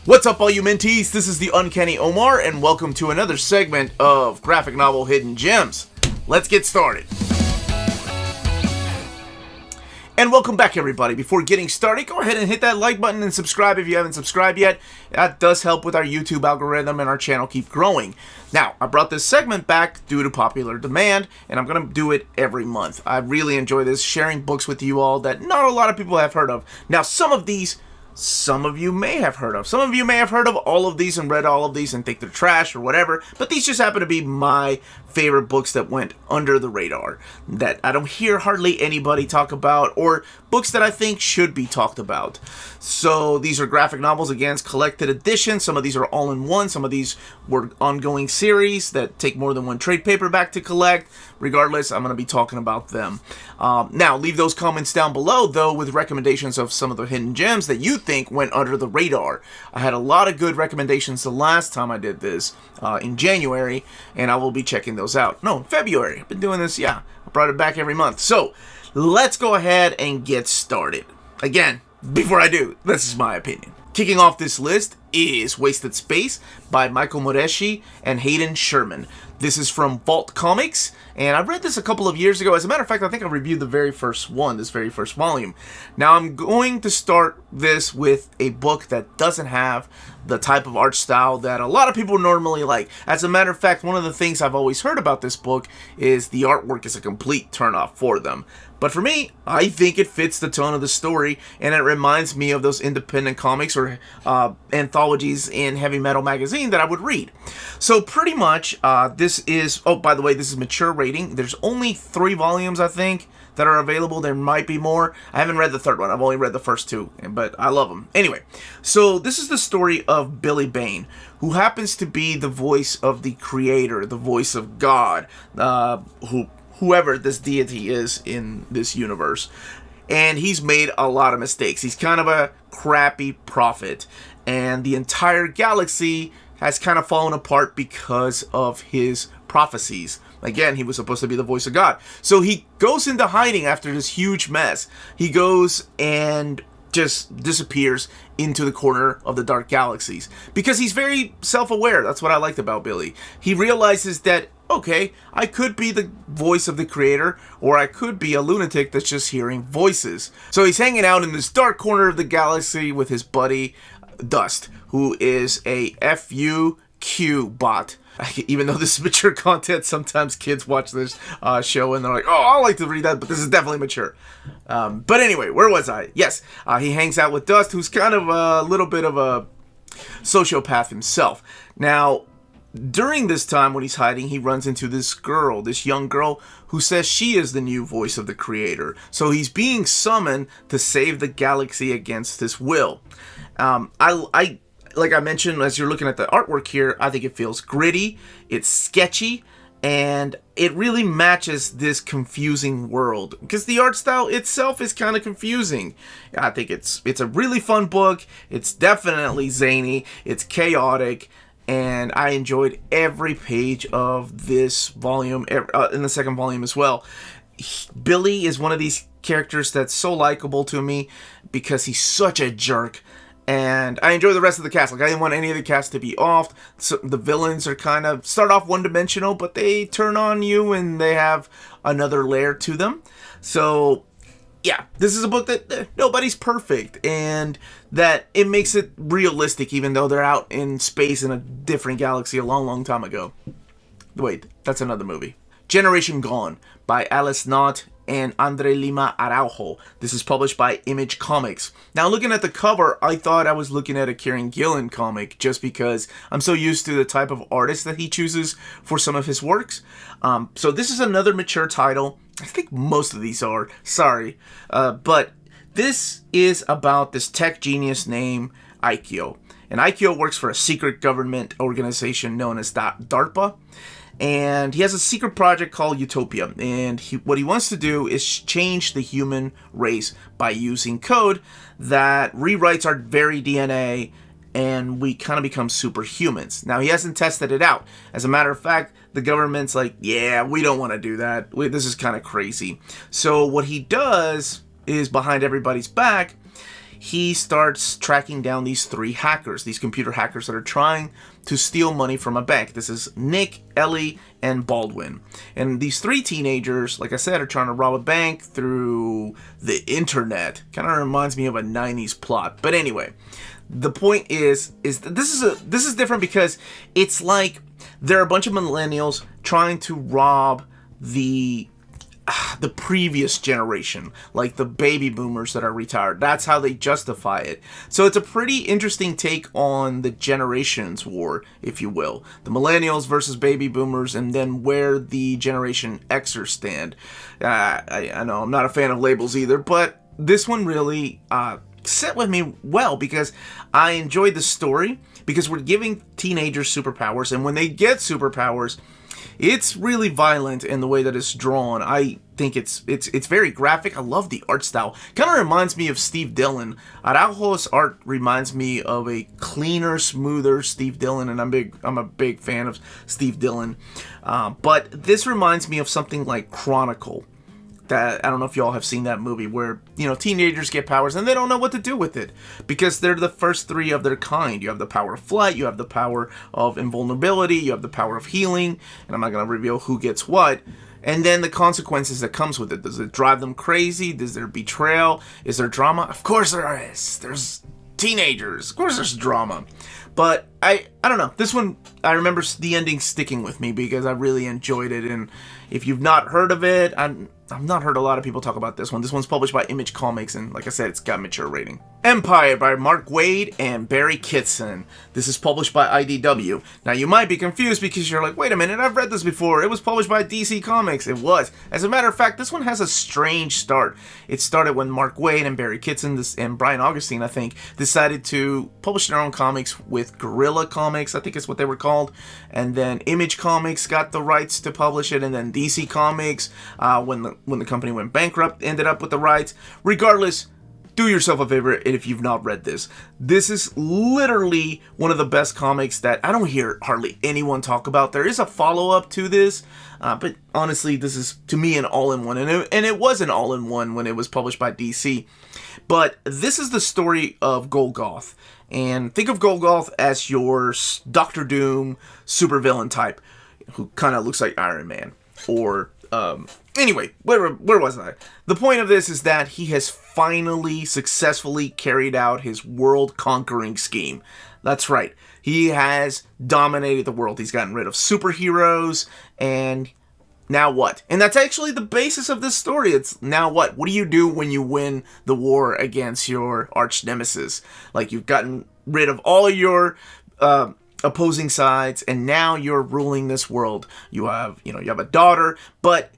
What's up, all you mentees? This is the Uncanny Omar, and welcome to another segment of Graphic Novel Hidden Gems. Let's get started. And welcome back, everybody. Before getting started, go ahead and hit that like button and subscribe if you haven't subscribed yet. That does help with our YouTube algorithm and our channel keep growing. Now, I brought this segment back due to popular demand, and I'm going to do it every month. I really enjoy this, sharing books with you all that not a lot of people have heard of. Now, some of you may have heard of. Some of you may have heard of all of these and read all of these and think they're trash or whatever, but these just happen to be my favorite books that went under the radar, that I don't hear hardly anybody talk about, or books that I think should be talked about. So these are graphic novels, again, collected editions. Some of these are all-in-one. Some of these were ongoing series that take more than one trade paperback to collect. Regardless, I'm going to be talking about them. Now, leave those comments down below, though, with recommendations of some of the hidden gems that you think went under the radar. I had a lot of good recommendations the last time I did this in January, and I will be checking those out. No, February. I've been doing this, I brought it back every month. So, let's go ahead and get started. Again, before I do, this is my opinion. Kicking off this list is Wasted Space by Michael Moreshi and Hayden Sherman. This is from Vault Comics, and I read this a couple of years ago. As a matter of fact, I think I reviewed the very first one, this very first volume. Now, I'm going to start this with a book that doesn't have the type of art style that a lot of people normally like. As a matter of fact, one of the things I've always heard about this book is the artwork is a complete turnoff for them. But for me, I think it fits the tone of the story, and it reminds me of those independent comics or anthologies in Heavy Metal magazine that I would read. So pretty much, this is, oh, by the way, this is mature rating. There's only 3 volumes, I think, that are available. There might be more. I haven't read the third one. I've only read the first 2, but I love them. Anyway, so this is the story of Billy Bane, who happens to be the voice of the creator, the voice of God, whoever this deity is in this universe. And he's made a lot of mistakes. He's kind of a crappy prophet, and the entire galaxy has kind of fallen apart because of his prophecies. Again, he was supposed to be the voice of God. So he goes into hiding after this huge mess. He goes and just disappears into the corner of the dark galaxies because he's very self-aware. That's what I liked about Billy. He realizes that, okay, I could be the voice of the creator, or I could be a lunatic that's just hearing voices. So he's hanging out in this dark corner of the galaxy with his buddy Dust, who is a FUQ bot. Even though this is mature content, sometimes kids watch this show and they're like, oh, I like to read that, but this is definitely mature. But anyway, where was I? Yes, he hangs out with Dust, who's kind of a little bit of a sociopath himself. Now, during this time when he's hiding, he runs into this girl, this young girl, who says she is the new voice of the creator. So he's being summoned to save the galaxy against his will. Like I mentioned, as you're looking at the artwork here, I think it feels gritty, it's sketchy, and it really matches this confusing world, because the art style itself is kind of confusing. I think it's a really fun book. It's definitely zany, it's chaotic, and I enjoyed every page of this volume, in the second volume as well. Billy is one of these characters that's so likable to me because he's such a jerk. And I enjoy the rest of the cast. Like, I didn't want any of the cast to be off. So the villains are kind of start off one-dimensional, but they turn on you and they have another layer to them. So, yeah, this is a book that nobody's perfect, and that it makes it realistic, even though they're out in space in a different galaxy a long, long time ago. Wait, that's another movie. Generation Gone by Alice Knott and Andre Lima Araujo. This is published by Image Comics. Now, looking at the cover, I thought I was looking at a Kieran Gillen comic, just because I'm so used to the type of artist that he chooses for some of his works. So this is another mature title. I think most of these are. Sorry. But this is about this tech genius named Aikyo. And Aikyo works for a secret government organization known as DARPA. And he has a secret project called Utopia, and what he wants to do is change the human race by using code that rewrites our very DNA, and we kind of become superhumans. Now, he hasn't tested it out. As a matter of fact, the government's like, yeah, we don't want to do that. This is kind of crazy. So what he does is, behind everybody's back, he starts tracking down these 3 hackers, these computer hackers that are trying to steal money from a bank. This is Nick, Ellie, and Baldwin. And these 3 teenagers, like I said, are trying to rob a bank through the internet. Kind of reminds me of a 90s plot. But anyway, the point is that this is different because it's like there are a bunch of millennials trying to rob the previous generation, like the baby boomers that are retired. That's how they justify it. So it's a pretty interesting take on the generations war, if you will. The millennials versus baby boomers, and then where the Generation Xers stand. I know I'm not a fan of labels either, but this one really sit with me well because I enjoyed the story because we're giving teenagers superpowers, and when they get superpowers, it's really violent in the way that it's drawn. I think it's very graphic. I love the art style. Kind of reminds me of Steve Dillon. Araujo's art reminds me of a cleaner, smoother Steve Dillon, and I'm a big fan of Steve Dillon. But this reminds me of something like Chronicle. That I don't know if y'all have seen that movie where, you know, teenagers get powers and they don't know what to do with it because they're the first 3 of their kind. You have the power of flight, you have the power of invulnerability, you have the power of healing, and I'm not going to reveal who gets what. And then the consequences that comes with it. Does it drive them crazy? Does there betrayal? Is there drama? Of course there is. There's teenagers. Of course there's drama. But I don't know. This one, I remember the ending sticking with me because I really enjoyed it. And if you've not heard of it, I've not heard a lot of people talk about this one. This one's published by Image Comics, and like I said, it's got mature rating. Empire by Mark Waid and Barry Kitson. This is published by IDW. Now, you might be confused because you're like, wait a minute, I've read this before. It was published by DC Comics. It was. As a matter of fact, this one has a strange start. It started when Mark Waid and Barry Kitson and Brian Augustine, I think, decided to publish their own comics with Guerrilla Comics, I think is what they were called. And then Image Comics got the rights to publish it, and then DC Comics, when the company went bankrupt, ended up with the rights. Regardless, do yourself a favor if you've not read this. This is literally one of the best comics that I don't hear hardly anyone talk about. There is a follow-up to this, but honestly, this is, to me, an all-in-one. And it was an all-in-one when it was published by DC. But this is the story of Golgoth. And think of Golgoth as your Doctor Doom supervillain type, who kind of looks like Iron Man. Or, anyway, where was I? The point of this is that he has finally successfully carried out his world-conquering scheme. That's right. He has dominated the world. He's gotten rid of superheroes, and now what? And that's actually the basis of this story. It's now what? What do you do when you win the war against your arch nemesis? Like, you've gotten rid of all your opposing sides, and now you're ruling this world. You have a daughter, but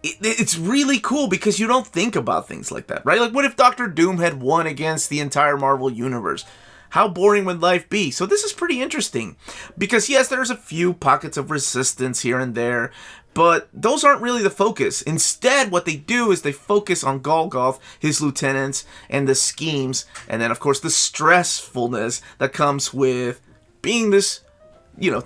it's really cool because you don't think about things like that, right? Like, what if Doctor Doom had won against the entire Marvel Universe? How boring would life be? So this is pretty interesting because, yes, there's a few pockets of resistance here and there, but those aren't really the focus. Instead, what they do is they focus on Golgoth, his lieutenants, and the schemes, and then, of course, the stressfulness that comes with being this,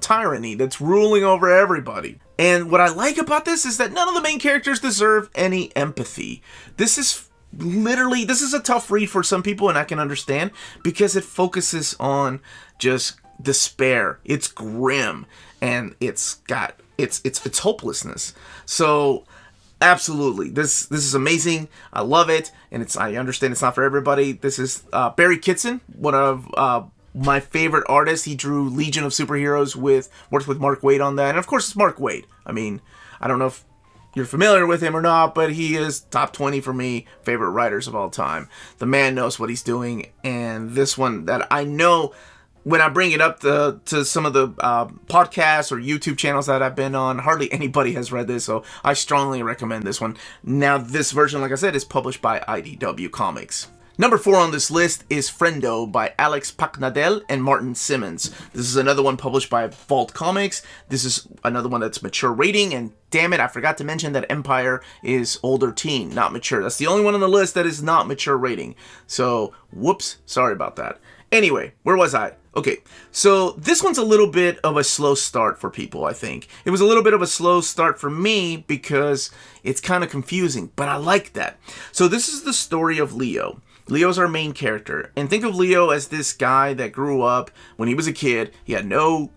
tyranny that's ruling over everybody. And what I like about this is that none of the main characters deserve any empathy. This is a tough read for some people, and I can understand, because it focuses on just despair. It's grim, and it's got it's hopelessness. So absolutely, this is amazing. I love it, and I understand it's not for everybody. This is Barry Kitson, one of my favorite artist. He drew Legion of Superheroes worked with Mark Waid on that. And of course, it's Mark Waid. I mean, I don't know if you're familiar with him or not, but he is top 20 for me, favorite writers of all time. The man knows what he's doing. And this one that I know, when I bring it up to some of the podcasts or YouTube channels that I've been on, hardly anybody has read this, so I strongly recommend this one. Now, this version, like I said, is published by IDW Comics. Number 4 on this list is Friendo by Alex Pacnadel and Martin Simmons. This is another one published by Vault Comics. This is another one that's mature rating, and damn it, I forgot to mention that Empire is older teen, not mature. That's the only one on the list that is not mature rating. So, whoops, sorry about that. Anyway, where was I? Okay, so this one's a little bit of a slow start for people, I think. It was a little bit of a slow start for me because it's kind of confusing, but I like that. So this is the story of Leo. Leo's our main character. And think of Leo as this guy that grew up when he was a kid. He had no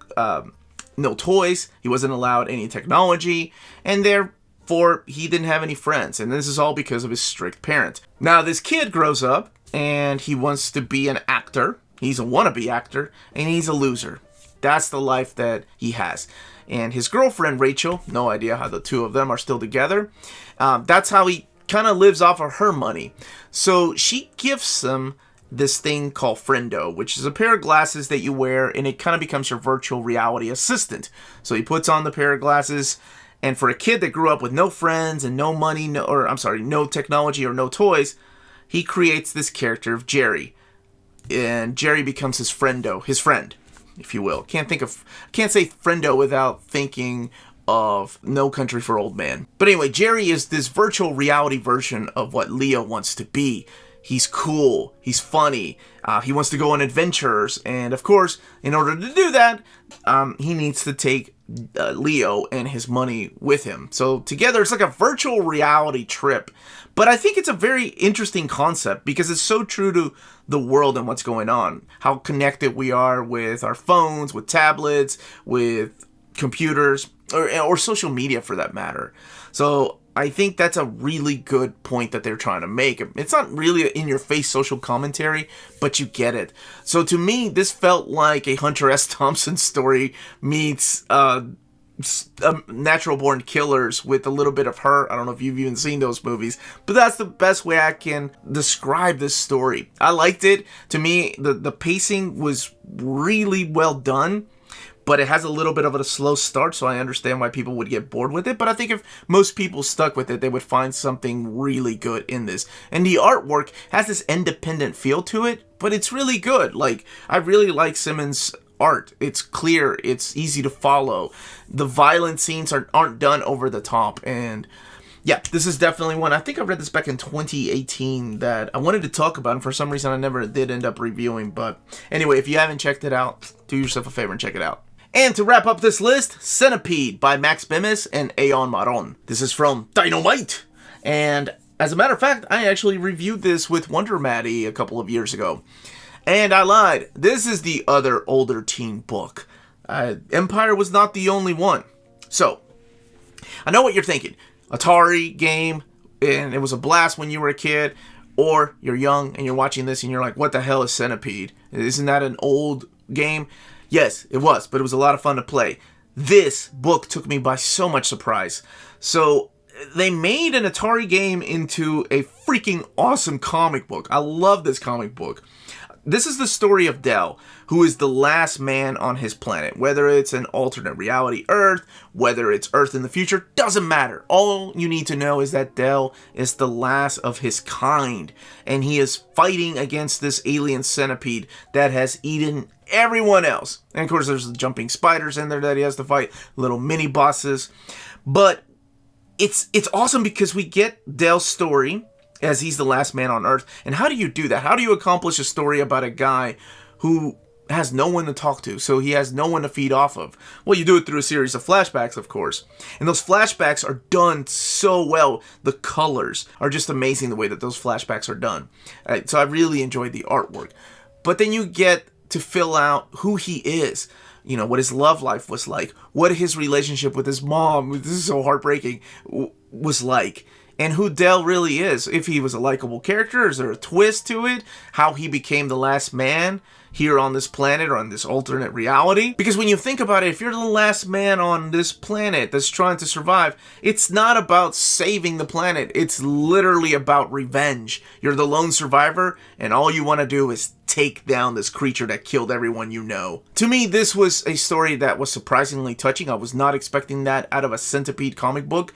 toys. He wasn't allowed any technology. And therefore, he didn't have any friends. And this is all because of his strict parents. Now, this kid grows up and he wants to be an actor. He's a wannabe actor. And he's a loser. That's the life that he has. And his girlfriend, Rachel, no idea how the two of them are still together. That's how he kind of lives off of her money. So she gifts him this thing called Friendo, which is a pair of glasses that you wear, and it kind of becomes your virtual reality assistant. So he puts on the pair of glasses, and for a kid that grew up with no friends and no money, no technology or no toys, he creates this character of Jerry. And Jerry becomes his friend, if you will. Can't say friendo without thinking of No Country for Old Men. But anyway, Jerry is this virtual reality version of what Leo wants to be. He's cool. He's funny. He wants to go on adventures. And of course, in order to do that, he needs to take Leo and his money with him. So together, it's like a virtual reality trip. But I think it's a very interesting concept because it's so true to the world and what's going on. How connected we are with our phones, with tablets, with computers, or social media for that matter. So I think that's a really good point that they're trying to make. It's not really an in-your-face social commentary, but you get it. So to me, this felt like a Hunter S. Thompson story meets Natural Born Killers with a little bit of her. I don't know if you've even seen those movies, but that's the best way I can describe this story. I liked it. To me, the pacing was really well done, but it has a little bit of a slow start, so I understand why people would get bored with it. But I think if most people stuck with it, they would find something really good in this. And the artwork has this independent feel to it, but it's really good. Like, I really like Simmons' art. It's clear. It's easy to follow. The violent scenes aren't done over the top. And yeah, this is definitely one. I think I read this back in 2018 that I wanted to talk about, and for some reason I never did end up reviewing. But anyway, if you haven't checked it out, do yourself a favor and check it out. And to wrap up this list, Centipede by Max Bemis and Aeon Maron. This is from Dynamite. And as a matter of fact, I actually reviewed this with Wonder Maddie a couple of years ago. And I lied. This is the other older teen book. Empire was not the only one. So, I know what you're thinking. Atari game, and it was a blast when you were a kid. Or you're young and you're watching this and you're like, what the hell is Centipede? Isn't that an old game? Yes, it was, but it was a lot of fun to play. This book took me by so much surprise. So they made an Atari game into a freaking awesome comic book. I love this comic book. This is the story of Dell, who is the last man on his planet. Whether it's an alternate reality Earth, whether it's Earth in the future, doesn't matter. All you need to know is that Dell is the last of his kind, and he is fighting against this alien centipede that has eaten everyone else. And of course, there's the jumping spiders in there that he has to fight, little mini bosses. But it's awesome because we get Dell's story as he's the last man on Earth. And how do you do that? How do you accomplish a story about a guy who has no one to talk to, so he has no one to feed off of? Well, you do it through a series of flashbacks, of course. And those flashbacks are done so well. The colors are just amazing the way that those flashbacks are done. So I really enjoyed the artwork. But then you get to fill out who he is. You know, what his love life was like. What his relationship with his mom, this is so heartbreaking, was like. And who Dell really is. If he was a likable character, is there a twist to it? How he became the last man here on this planet or on this alternate reality? Because when you think about it, if you're the last man on this planet that's trying to survive, it's not about saving the planet. It's literally about revenge. You're the lone survivor, and all you want to do is take down this creature that killed everyone you know. To me, this was a story that was surprisingly touching. I was not expecting that out of a Centipede comic book,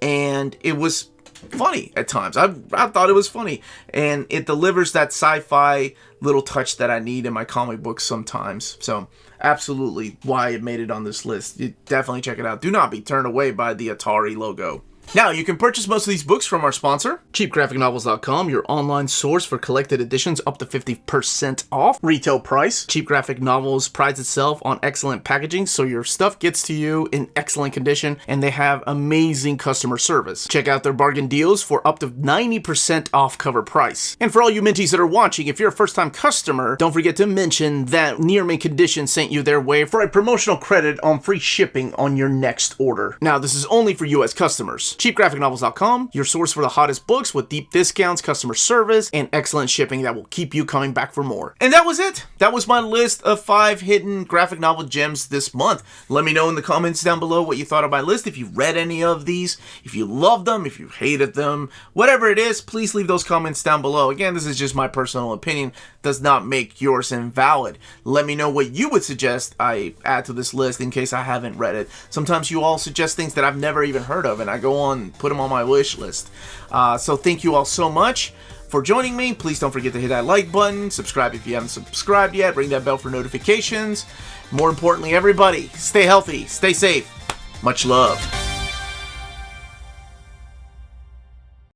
and it was funny at times. I thought it was funny, and it delivers that sci-fi little touch that I need in my comic books sometimes. So absolutely why it made it on this list. You definitely check it out. Do not be turned away by the Atari logo. Now, you can purchase most of these books from our sponsor, cheapgraphicnovels.com, your online source for collected editions up to 50% off retail price. Cheap Graphic Novels prides itself on excellent packaging, so your stuff gets to you in excellent condition, and they have amazing customer service. Check out their bargain deals for up to 90% off cover price. And for all you Minties that are watching, if you're a first-time customer, don't forget to mention that Near Mint Condition sent you their way for a promotional credit on free shipping on your next order. Now, this is only for U.S. customers. CheapGraphicNovels.com, your source for the hottest books with deep discounts, customer service, and excellent shipping that will keep you coming back for more. And that was it. That was my list of 5 hidden graphic novel gems this month. Let me know in the comments down below what you thought of my list. If you read any of these, if you loved them, if you hated them, whatever it is, please leave those comments down below. Again, this is just my personal opinion. Does not make yours invalid. Let me know what you would suggest I add to this list in case I haven't read it. Sometimes you all suggest things that I've never even heard of, and I go on and put them on my wish list. So thank you all so much for joining me. Please don't forget to hit that like button, subscribe if you haven't subscribed yet, ring that bell for notifications. More importantly, everybody, stay healthy, stay safe. Much love.